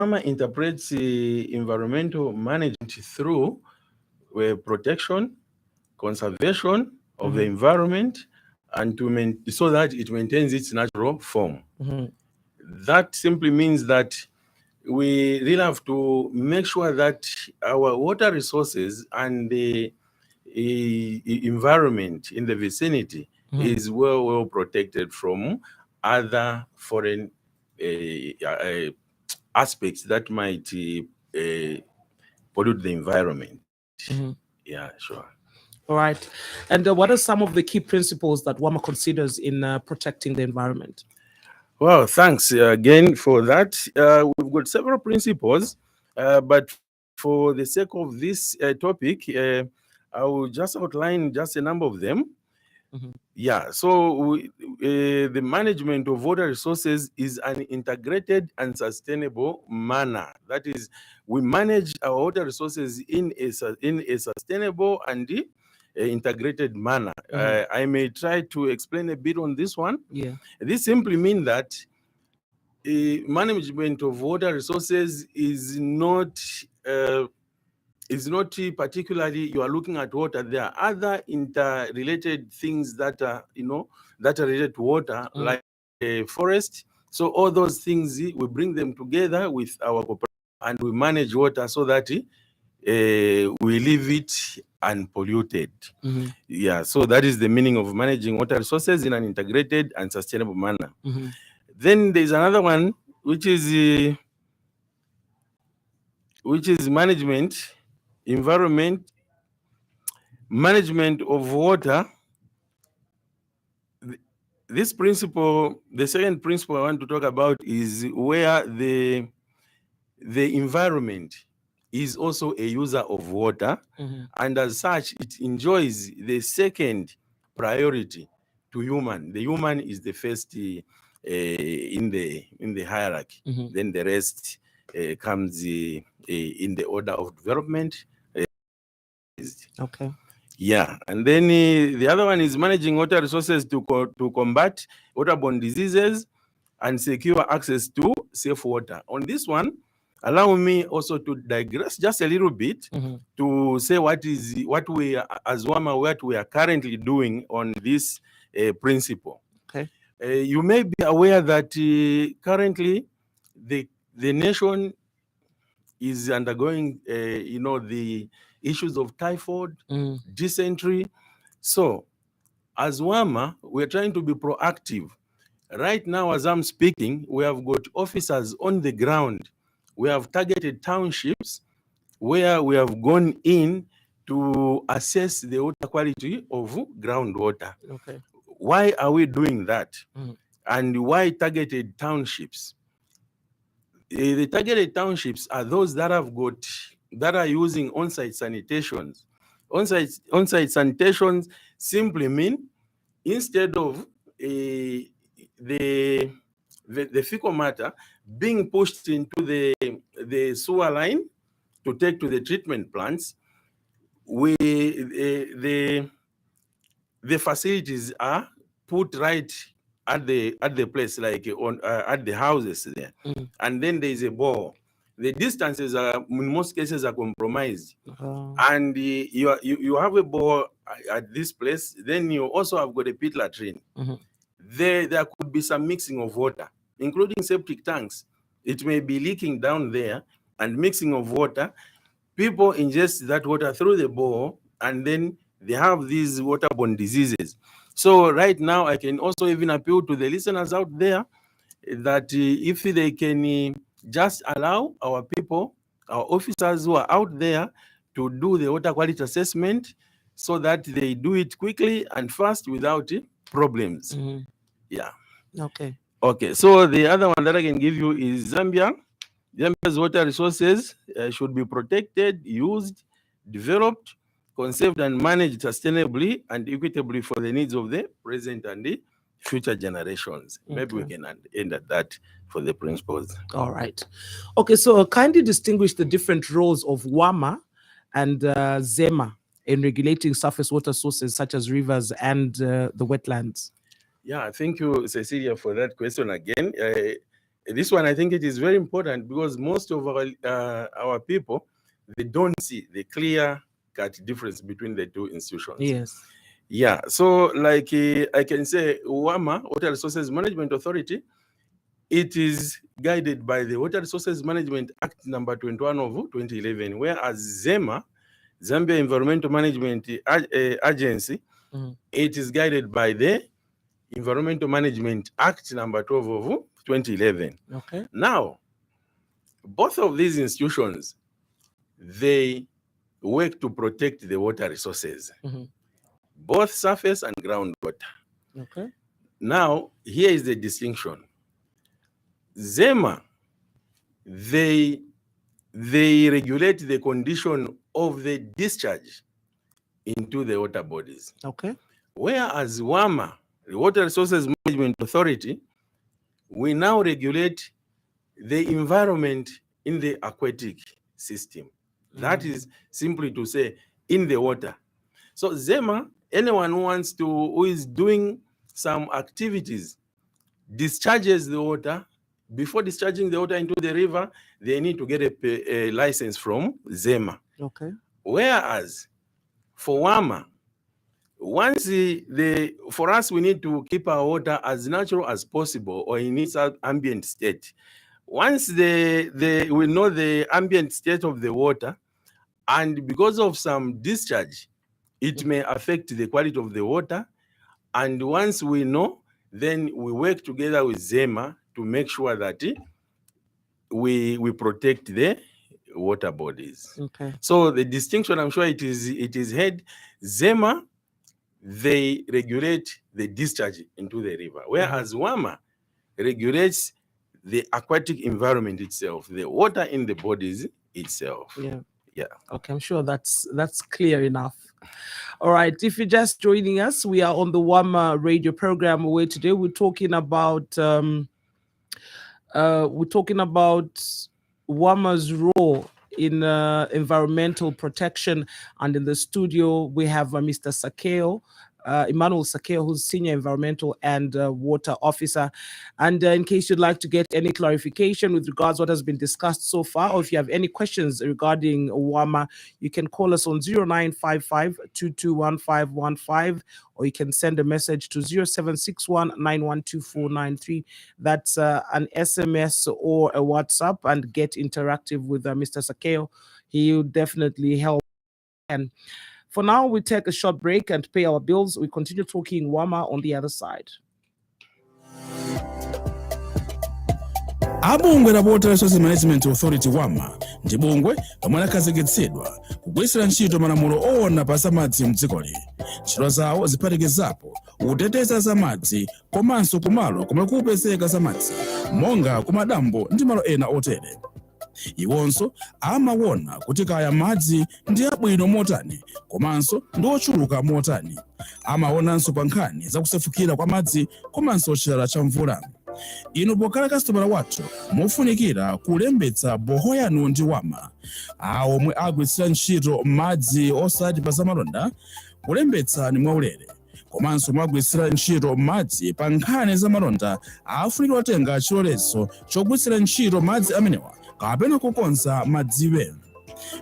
Warma interprets environmental management through protection, conservation of the environment, and so that it maintains its natural form. That simply means that we really have to make sure that our water resources and the environment in the vicinity is well protected from other foreign aspects that might pollute the environment. Yeah, sure. All right. And what are some of the key principles that Warma considers in protecting the environment? Well, thanks again for that. We've got several principles, but for the sake of this topic, I will just outline just a number of them. Yeah, so the management of water resources is an integrated and sustainable manner. That is, we manage our water resources in a sustainable and integrated manner. I may try to explain a bit on this one. Yeah. This simply means that management of water resources is not particularly you are looking at water. There are other interrelated things that are that are related to water, like forest. So all those things we bring them together with our cooperation and we manage water so that we leave it unpolluted. Yeah, so that is the meaning of managing water resources in an integrated and sustainable manner. Then there's another one which is management of water. This principle, the second principle I want to talk about is where the environment is also a user of water, and as such, it enjoys the second priority to human. The human is the first in the hierarchy. Then the rest comes in the order of development. Okay. Yeah, and then the other one is managing water resources to combat waterborne diseases and secure access to safe water. On this one, allow me also to digress just a little bit to say what we as Warma we are currently doing on this principle. Okay. You may be aware that currently the nation is undergoing the issues of typhoid, dysentery. So as Warma, we're trying to be proactive. Right now, as I'm speaking, we have got officers on the ground. We have targeted townships where we have gone in to assess the water quality of groundwater. Okay. Why are we doing that? And why targeted townships? The targeted townships are those that are using on-site sanitations. On-site sanitations simply mean instead of the fecal matter being pushed into the sewer line to take to the treatment plants, the facilities are put right at the place, like on at the houses there, and then there is a bore. The distances are in most cases are compromised, and you have a bore at this place. Then you also have got a pit latrine. There could be some mixing of water, including septic tanks. It may be leaking down there and mixing of water. People ingest that water through the bore, and then they have these waterborne diseases. So right now, I can also even appeal to the listeners out there that if they can just allow our people, our officers who are out there to do the water quality assessment so that they do it quickly and fast without problems. Yeah. Okay. Okay, so the other one that I can give you is Zambia. Zambia's water resources should be protected, used, developed, conserved, and managed sustainably and equitably for the needs of the present and the future generations. Maybe we can end at that for the principles. All right. Okay, so kindly distinguish the different roles of Warma and Zema in regulating surface water sources such as rivers and the wetlands. Yeah, thank you, Cecilia, for that question again. This one, I think it is very important because most of our people, they don't see the clear-cut difference between the two institutions. Yes. Yeah, so like I can say Warma, Water Resources Management Authority, it is guided by the Water Resources Management Act number 21 of 2011, whereas ZEMA, Zambia Environmental Management Agency, it is guided by the Environmental Management Act number 12 of 2011. Okay. Now, both of these institutions, they work to protect the water resources, both surface and groundwater. Okay. Now, here is the distinction. ZEMA, they regulate the condition of the discharge into the water bodies. Okay. Whereas WAMA, the Water Resources Management Authority, we now regulate the environment in the aquatic system. That is simply to say, in the water. So ZEMA, anyone who is doing some activities, discharges the water. Before discharging the water into the river, they need to get a license from ZEMA. Okay. Whereas for WAMA, once for us, we need to keep our water as natural as possible or in its ambient state. Once we know the ambient state of the water, and because of some discharge, it may affect the quality of the water. And once we know, then we work together with ZEMA to make sure that we protect the water bodies. Okay. So the distinction, I'm sure it is heard. ZEMA, they regulate the discharge into the river, whereas WAMA regulates the aquatic environment itself, the water in the bodies itself. Yeah. Okay, I'm sure that's clear enough. All right, if you're just joining us, we are on the Warma radio program where today we're talking about Warma's role in environmental protection, and in the studio we have Mr. Sakeo, Emmanuel Sakeo, who's Senior Environmental and Water Officer. And in case you'd like to get any clarification with regards to what has been discussed so far, or if you have any questions regarding WAMA, you can call us on 0955-221515, or you can send a message to 0761-912493. That's an SMS or a WhatsApp, and get interactive with Mr. Sakeo. He will definitely help. And for now, we take a short break and pay our bills. We continue talking WAMA on the other side. Abungwe la Water Resources Management Authority WAMA ndi bungwe lomwe lakhazikitsidwa kugwirisira ntchito malamulo owona pa zamadzi m'dzikoli. Ntchito zawo ziphatikizapo kuteteza zamadzi komanso kumalo komwe kupezeka zamadzi, monga kumadambo ndi malo ena otere. Iwonso amawona kuti kaya madzi ndi abwino motani komanso ndi ochuluka motani. Amaonanso pa nkhani zakusefukira kwa madzi komanso chilala cha mvula. Inu pokhala kastomala wathu mofunikira kulembetsa boho yanu ndi WAMA. Awo omwe agwiritsira ntchito madzi osati pa zamalonda, kulembetsa ni mwaulere. Komanso mwagwiritsira ntchito madzi pa nkhani zamalonda, afunikira kutenga chilolezo chogwiritsira ntchito madzi amenewa kapena kukonza madziwe.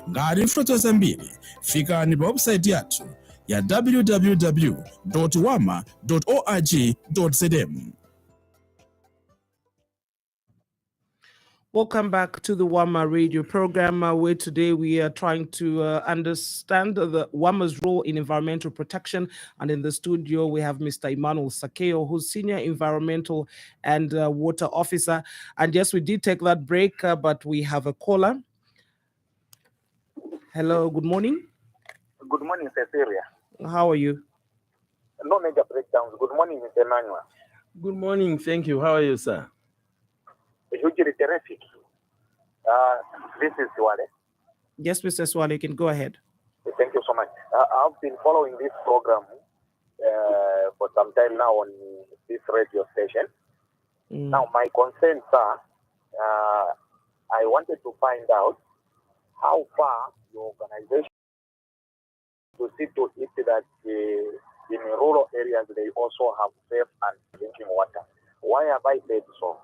Ngati mfundo zambiri, fikani pa website yathu ya www.wama.org.zm. Welcome back to the WAMA radio program, where today we are trying to understand the WAMA's role in environmental protection. And in the studio, we have Mr. Emmanuel Sakeo, who's Senior Environmental and Water Officer. And yes, we did take that break, but we have a caller. Hello, good morning. Good morning, Cecilia. How are you? No major breakdowns. Good morning, Mr. Emmanuel. Good morning, thank you. How are you, sir? Hugely terrific. This is Swale. Yes, Mr. Swale, you can go ahead. Thank you so much. I've been following this program for some time now on this radio station. Now, my concerns are, I wanted to find out how far your organization to see to it that in rural areas they also have safe and drinking water. Why have I said so?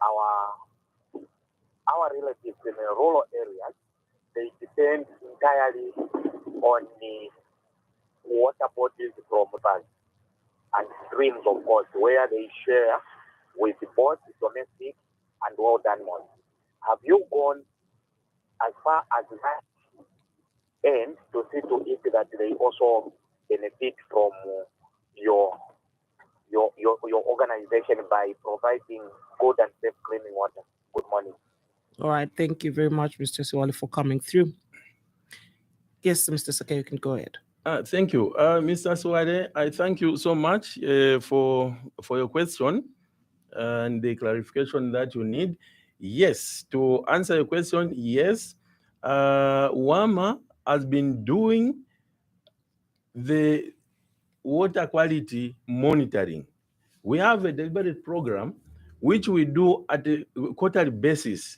our relatives in the rural areas, they depend entirely on the water bodies from rivers and streams, of course, where they share with both domestic and wild animals. Have you gone as far as that end to see to it that they also benefit from your organization by providing good and safe cleaning water? Good morning. All right. Thank you very much, Mr. Siwale, for coming through. Yes, Mr. Sakeo, you can go ahead. Thank you, Mr. Siwale. I thank you so much for your question and the clarification that you need. Yes, to answer your question, yes, Warma has been doing the water quality monitoring. We have a deliberate program which we do at a quarterly basis,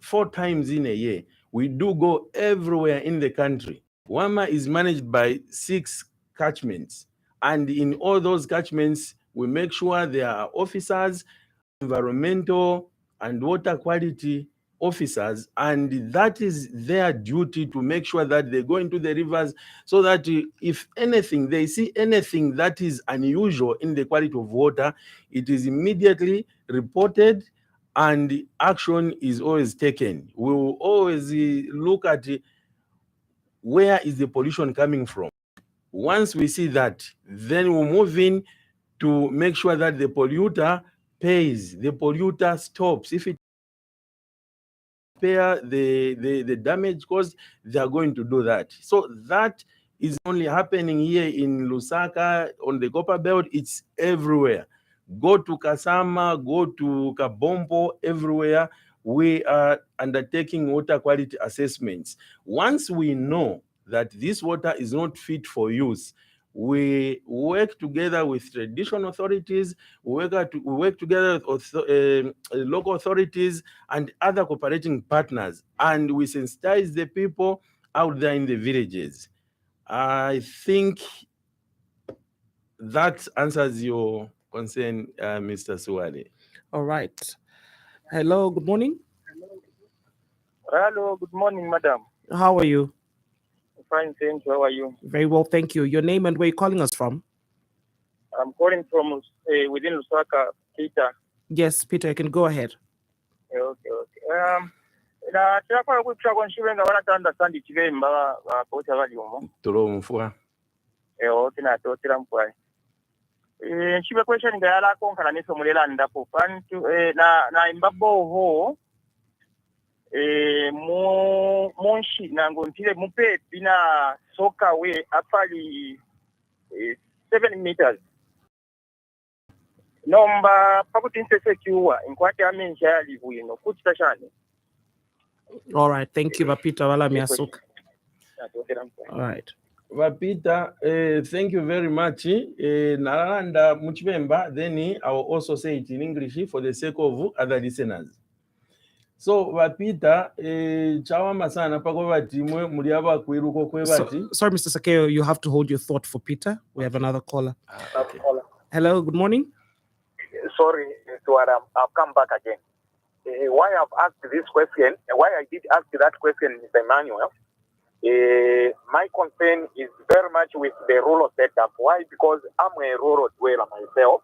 4 times in a year. We do go everywhere in the country. Warma is managed by 6 catchments, and in all those catchments, we make sure there are officers, environmental and water quality officers, and that is their duty to make sure that they go into the rivers so that if anything, they see anything that is unusual in the quality of water, it is immediately reported and action is always taken. We will always look at where is the pollution coming from. Once we see that, then we'll move in to make sure that the polluter pays, the polluter stops. If it repair the damage caused, they are going to do that. So that is only happening here in Lusaka on the Copper Belt. It's everywhere. Go to Kasama, go to Kabombo, everywhere. We are undertaking water quality assessments. Once we know that this water is not fit for use, we work together with traditional authorities, we work together with local authorities and other cooperating partners, and we sensitize the people out there in the villages. I think that answers your concern, Mr. Siwale. All right. Hello, good morning. Hello, good morning, madam. How are you? Fine, thank you. How are you? Very well, thank you. Your name and where you're calling us from? I'm calling from within Lusaka, Peter. Yes, Peter, you can go ahead. Okay. Na chakwa kuchwa kwa nshiwenga wana understand chivemba bakota bali umo. Tolo mfua. Okay, na totira mfua. Nchibe question ngayala konkala niso mulela ndapo pantu na imbabo ho monshi nango ntile mupe bina soka we apali 7 meters. Nomba pakuti nsese kiwa inkwati amenja yali buino kuchita shani. All right, thank you, Vapita wala miasuka. All right. Vapita, thank you very much. Nalanda muchimemba, then I will also say it in English for the sake of other listeners. So Vapita, chawama sana pako bati muliaba kwiruko kwe bati. Sorry, Mr. Sakeo, you have to hold your thought for Peter. We have another caller. Okay. Hello, good morning. Sorry, I've come back again. Why I've asked this question, why I did ask that question, Mr. Emmanuel, my concern is very much with the rural setup. Why? Because I'm a rural dweller myself.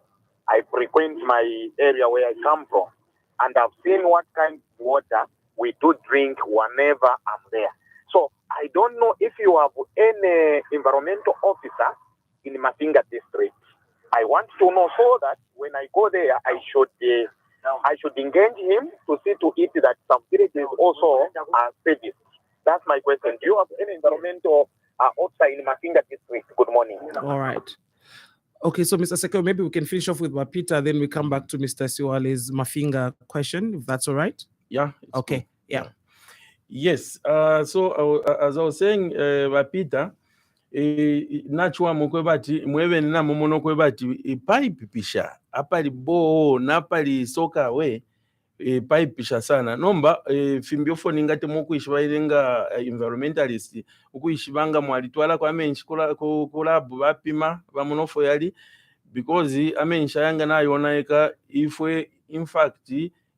I frequent my area where I come from, and I've seen what kind of water we do drink whenever I'm there. So I don't know if you have any environmental officer in Mafinga district. I want to know so that when I go there, I should engage him to see to it that some villages also are serviced. That's my question. Do you have any environmental officer in Mafinga district? Good morning. All right. Okay, so Mr. Sakeo, maybe we can finish off with Wapita, then we come back to Mr. Siwale's Mafinga question, if that's all right. Yeah. Okay. Cool. Yeah. Yes. So as I was saying, Vapita, nachwa mukwebati mwebe na mumono kwebati pipe pisha apali bo na pali soka we pipe pisha sana nomba fimbiofoni ngati mukuishibayirenga environmentalist ukuishibanga mwalitwala kwa menshi kulabu bapima bamunofo yali because amenyesha yanga nayonaika ifwe in fact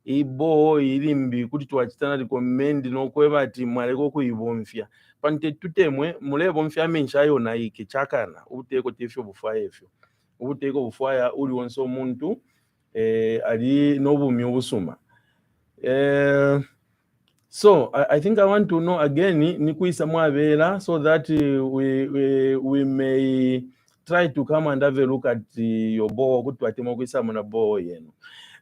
ibo ilimbi kuti twachitana recommend nokweva ati mwaleko kuibomfya pante tutemwe mulebo mfya amenyesha yonaike chakana ubuteko tifyo bufwa efyo ubuteko bufwaya uli wonso muntu ali nobumi obusuma. So I think I want to know again nikuisa mwabela so that we may try to come and have a look at your bow kuti watema kuisa muna bow yenu.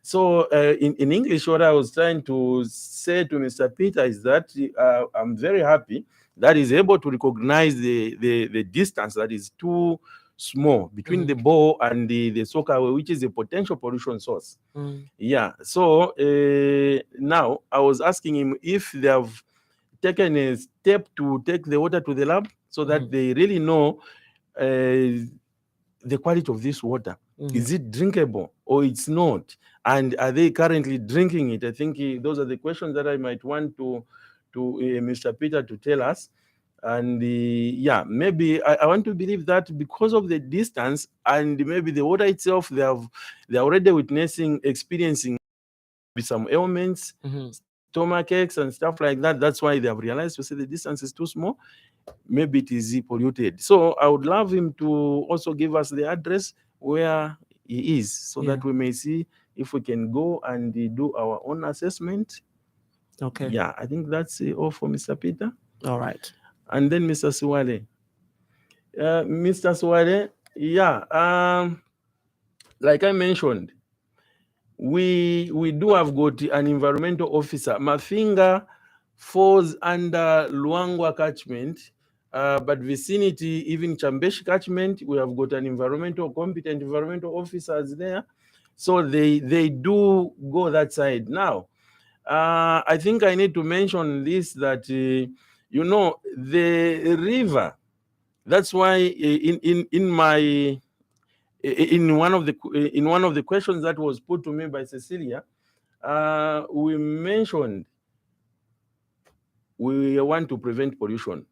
So in English, what I was trying to say to Mr. Peter is that I'm very happy that he's able to recognize the distance that is too small between the bow and the soakaway, which is a potential pollution source. Yeah. So now I was asking him if they have taken a step to take the water to the lab so that they really know the quality of this water. Is it drinkable or it's not? And are they currently drinking it? I think those are the questions that I might want to Mr. Peter to tell us. And yeah, maybe I want to believe that because of the distance and maybe the water itself, they're already experiencing some ailments, stomach aches and stuff like that. That's why they have realized to say the distance is too small. Maybe it is polluted. So I would love him to also give us the address where he is so that we may see if we can go and do our own assessment. Okay. Yeah, I think that's all for Mr. Peter. All right. And then Mr. Suwale. Mr. Suwale, yeah, like I mentioned, we do have got an environmental officer. Mafinga falls under Luangwa catchment, but vicinity, even Chambeshi catchment, we have got an competent environmental officers there. So they do go that side. Now, I think I need to mention this, that you know, the river, that's why in one of the questions that was put to me by Cecilia, we mentioned we want to prevent pollution.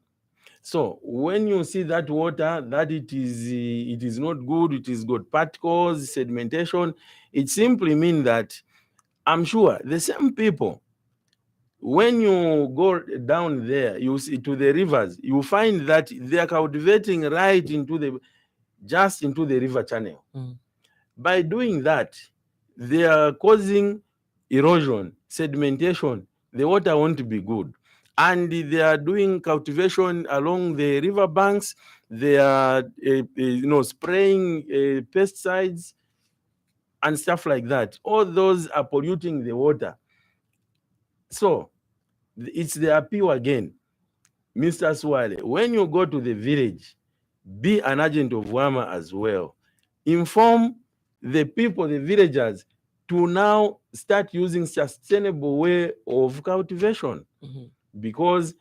So when you see that water, that it is not good, it is got particles, sedimentation, it simply means that I'm sure the same people, when you go down there, you see to the rivers, you find that they are cultivating right into the river channel. By doing that, they are causing erosion, sedimentation. The water won't be good. And they are doing cultivation along the river banks. They are, spraying pesticides and stuff like that. All those are polluting the water. So it's the appeal again, Mr. Swale. When you go to the village, be an agent of Warma as well. Inform the people, the villagers, to now start using sustainable way of cultivation, because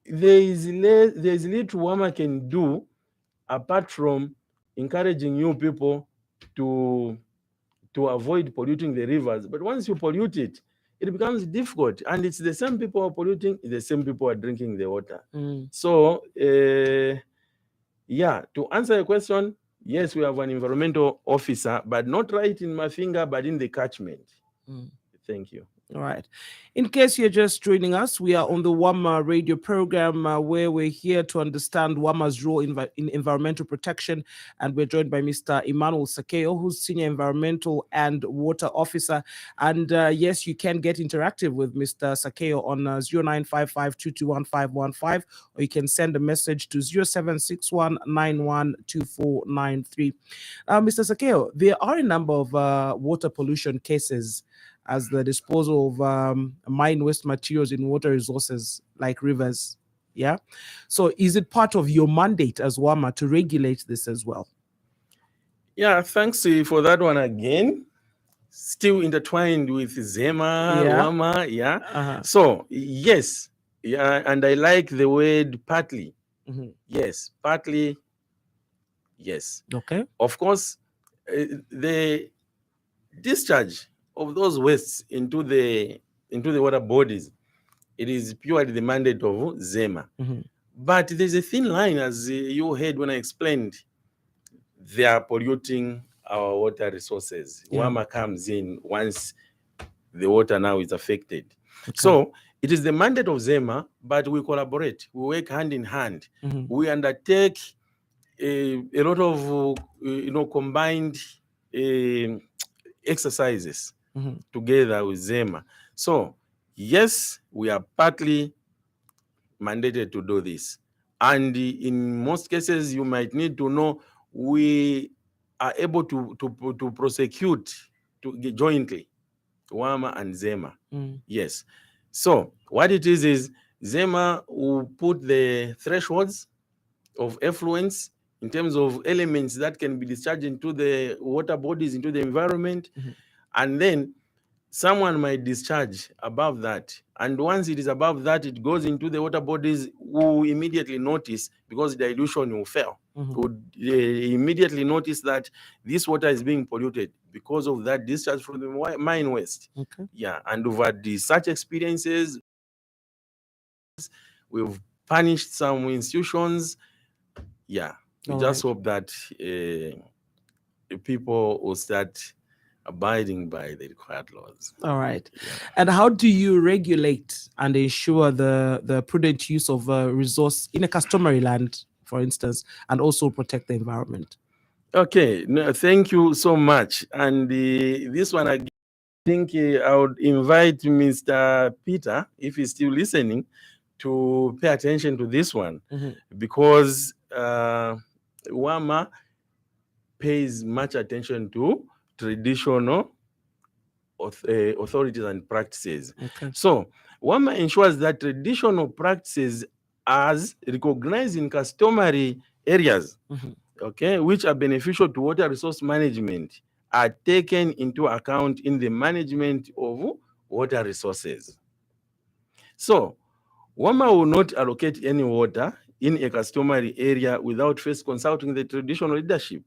there is little Warma can do apart from encouraging you people to avoid polluting the rivers. But once you pollute it, it becomes difficult, and it's the same people are polluting, the same people are drinking the water. So, yeah, to answer your question, yes, we have an environmental officer, but not right in Mafinga, but in the catchment. Thank you. All right. In case you're just joining us, we are on the Warma radio program where we're here to understand Warma's role in environmental protection. And we're joined by Mr. Emmanuel Sakeo, who's Senior Environmental and Water Officer. And yes, you can get interactive with Mr. Sakeo on 0955221515, or you can send a message to 0761912493. Mr. Sakeo, there are a number of water pollution cases as the disposal of mine waste materials in water resources like rivers. Yeah. So is it part of your mandate as Warma to regulate this as well? Yeah, thanks for that one again. Still intertwined with Zema, Warma, yeah. So yes, yeah, and I like the word partly. Yes, partly, yes. Okay. Of course, the discharge of those wastes into the water bodies, it is purely the mandate of Zema. But there's a thin line, as you heard when I explained they are polluting our water resources. Yeah. Warma comes in once the water now is affected. Okay. So it is the mandate of ZEMA, but we collaborate. We work hand in hand. We undertake a lot of combined exercises together with ZEMA. So yes, we are partly mandated to do this. And in most cases, you might need to know we are able to prosecute jointly, Warma and ZEMA. Yes. So what it is ZEMA will put the thresholds of effluence in terms of elements that can be discharged into the water bodies, into the environment. And then someone might discharge above that. And once it is above that, it goes into the water bodies, who immediately notice, because dilution will fail, would immediately notice that this water is being polluted because of that discharge from the mine waste. Okay. Yeah, and we've had such experiences. We've punished some institutions. Yeah, we just hope that people will start abiding by the required laws. All right. Yeah. And how do you regulate and ensure the prudent use of resource in a customary land, for instance, and also protect the environment? Okay, no, thank you so much. And this one, I think I would invite Mr. Peter, if he's still listening, to pay attention to this one, because Warma pays much attention to traditional authorities and practices. Okay. So Warma ensures that traditional practices as recognized in customary areas, okay, which are beneficial to water resource management, are taken into account in the management of water resources. So Warma will not allocate any water in a customary area without first consulting the traditional leadership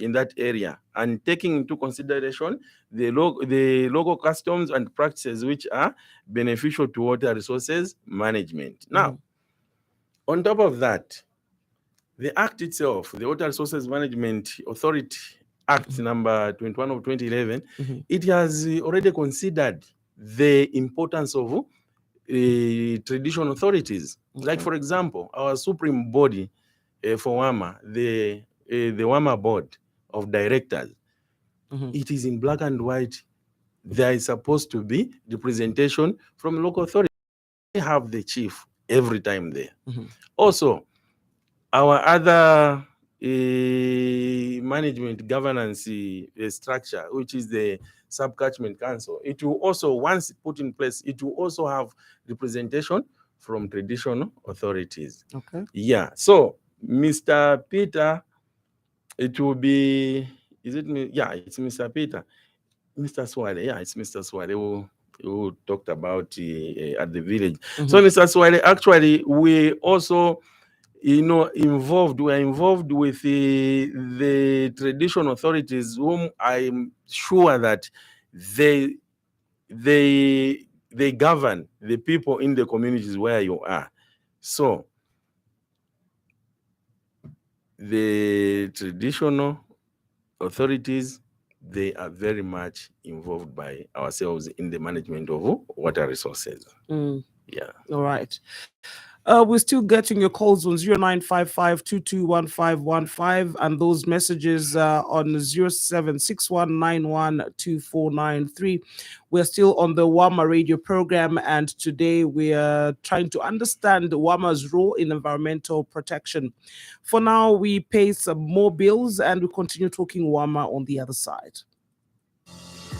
in that area and taking into consideration the local customs and practices which are beneficial to water resources management. Now, on top of that, the Act itself, the Water Resources Management Authority Act number 21 of 2011, it has already considered the importance of traditional authorities. Like, for example, our supreme body for Warma, the Warma Board of Directors, it is in black and white. There is supposed to be representation from local authorities. They have the chief every time there. Also, our other management governance structure, which is the Sub-Catchment Council, it will also, once put in place, it will also have representation from traditional authorities. Okay. Yeah. So, Mr. Peter, it will be, is it me? Yeah, it's Mr. Peter. Mr. Swale, yeah, it's Mr. Swale who talked about at the village. So, Mr. Swale, actually, we also involved with the traditional authorities, whom I'm sure that they govern the people in the communities where you are. So the traditional authorities, they are very much involved by ourselves in the management of water resources. Yeah. All right. We're still getting your calls on 0955-221515 and those messages on 0761912493. We're still on the Warma radio program, and today we are trying to understand Warma's role in environmental protection. For now, we pay some more bills and we continue talking Warma on the other side.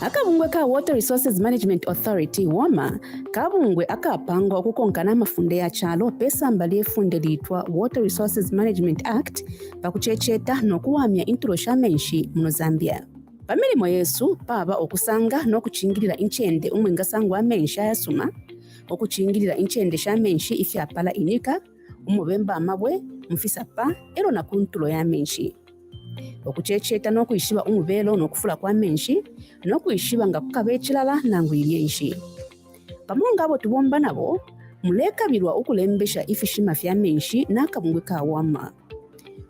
Akabungwe ka Water Resources Management Authority Warma kabungwe akapangwa okukonkana amafunde ya chalo pesa mbali efunde liitwa Water Resources Management Act pakuchecheta nokuwamya intulo sha menshi muno Zambia. Pamilimo yesu paba okusanga n'okuchingirira inchende umwenga sangwa menshi ayasuma, okuchingirira inchende sha menshi ifyapala inika umubemba amabwe mfisa pa ero na kuntulo ya menshi. Okuchecheta n'okuyishiba umubelo n'okufula kwa menshi n'okuyishiba nga kukaba ekirala nangu ilyenshi. Pamonga abo tubomba nabo mulekabirwa okulembesha ifishima fya menshi n'akabungwe ka Warma.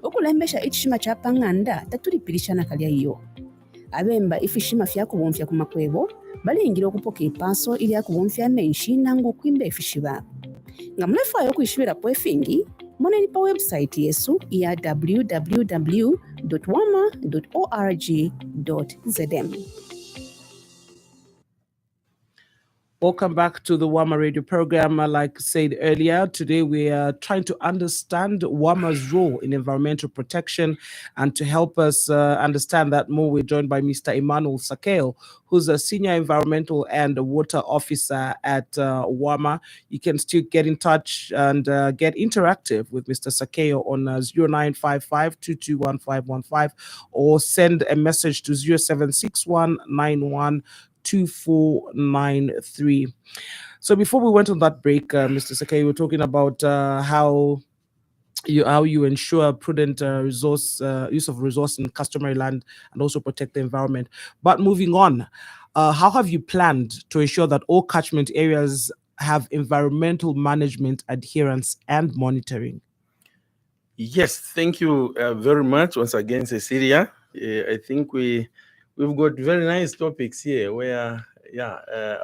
okulembesha ichishima cha pang'anda tatulipilishana kalya iyo abemba ifishima fyakubomfya kumakwebo balingira okupoka ipaso ili akubomfya menshi nangu kwimba ifishiba nga mulefayo kuishibira pwefingi moneni pa website yesu ya www.wama.org.zm. Welcome back to the Warma radio program. Like I said earlier, today we are trying to understand Warma's role in environmental protection. And to help us understand that more, we're joined by Mr. Emmanuel Sakeo, who's a senior environmental and water officer at Warma. You can still get in touch and get interactive with Mr. Sakeo on 0955 221515 or send a message to 076191 2493. So before we went on that break, Mr. Sakei, we were talking about how you ensure prudent use of resource in customary land and also protect the environment. But moving on, how have you planned to ensure that all catchment areas have environmental management adherence and monitoring? Yes, thank you very much once again, Cecilia. I think we've got very nice topics here where,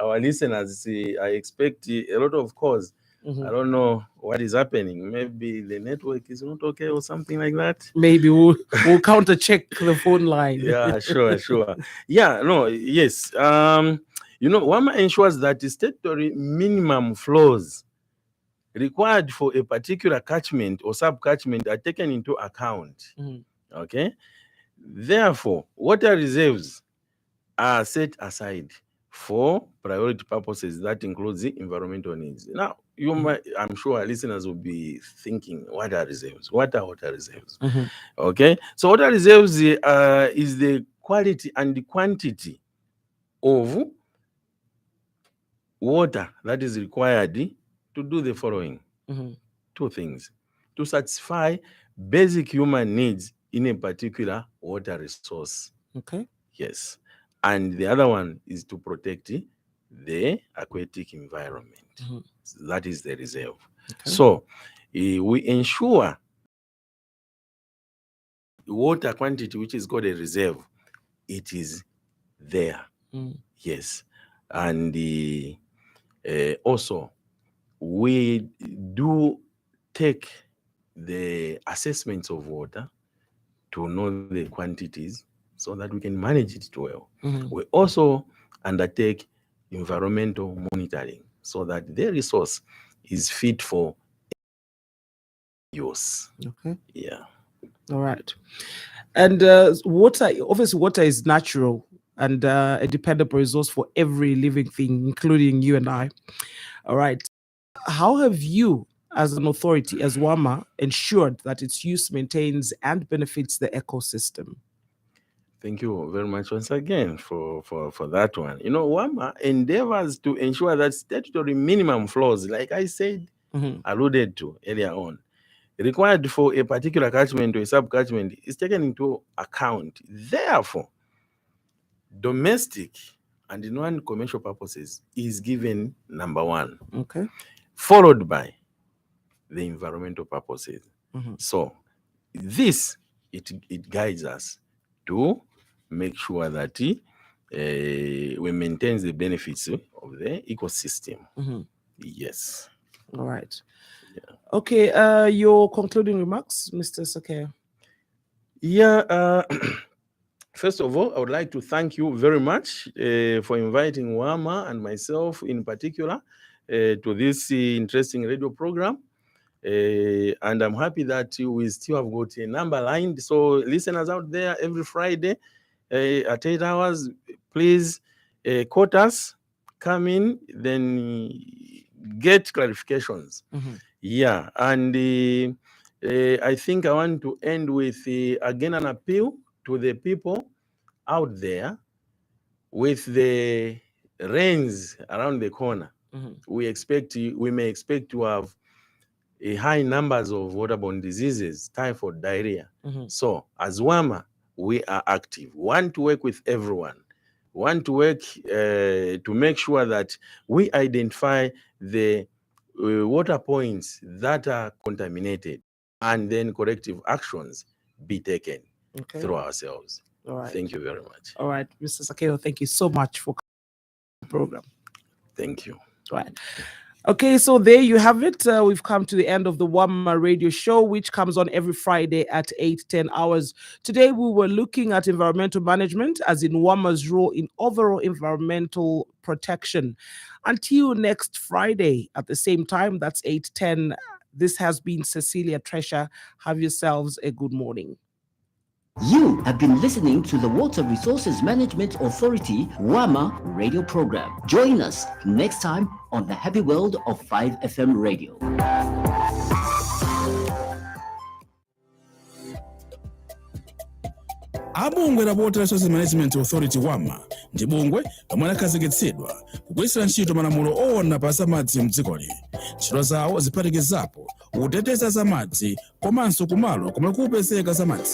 our listeners, I expect a lot of calls. I don't know what is happening. Maybe the network is not okay or something like that. Maybe we'll counter check the phone line. Yeah, sure. Yes. Warma ensures that the statutory minimum flows required for a particular catchment or sub-catchment are taken into account. Okay. Therefore, water reserves are set aside for priority purposes that includes the environmental needs. Now, I'm sure listeners will be thinking, what are reserves? What are water reserves? Okay. So water reserves is the quality and the quantity of water that is required to do the following. Two things: to satisfy basic human needs in a particular water resource. Okay. Yes. And the other one is to protect the aquatic environment. So that is the reserve. Okay. So we ensure water quantity, which is called a reserve, it is there. Yes. And also, we do take the assessments of water to know the quantities so that we can manage it well. We also undertake environmental monitoring so that the resource is fit for use. Okay. Yeah. All right. And water is natural and a dependable resource for every living thing, including you and I. All right. How have you, as an authority, as Warma, ensured that its use maintains and benefits the ecosystem? Thank you very much once again for that one. Warma endeavors to ensure that statutory minimum flows, like I said, alluded to earlier on, required for a particular catchment or a sub-catchment is taken into account. Therefore, domestic and non-commercial purposes is given number one. Okay. Followed by the environmental purposes. So this, it guides us to make sure that we maintain the benefits of the ecosystem. Yes. All right. Yeah. Okay. Your concluding remarks, Mr. Sakeo? Yeah. First of all, I would like to thank you very much for inviting Warma and myself in particular to this interesting radio program. And I'm happy that we still have got a number lined. So listeners out there, every Friday at 8 hours, please quote us, come in, then get clarifications. Yeah. And I think I want to end with, again, an appeal to the people out there with the rains around the corner. We may expect to have high numbers of waterborne diseases, typhoid, diarrhea. So as Warma, we are active. We want to work with everyone. We want to work to make sure that we identify the water points that are contaminated and then corrective actions be taken through Okay. ourselves. All right. Thank you very much. All right, Mr. Sakeo, thank you so much for the program. Thank you. Right. Okay, so there you have it. We've come to the end of the Warma radio show, which comes on every Friday at 8:10 hours. Today, we were looking at environmental management, as in Warma's role in overall environmental protection. Until next Friday at the same time, that's 8:10. This has been Cecilia Tresha. Have yourselves a good morning. You have been listening to the Water Resources Management Authority Warma radio program. Join us next time on the happy world of 5FM radio. abungwe la Water Resources Management Authority Warma ndi bungwe lomwe lakhazikitsidwa kugwirisira ntchito malamulo owona pa zamadzi mdzikoli. Ntchito zawo ziphatikizapo kuteteza zamadzi komanso kumalo komwe kupezeka zamadzi.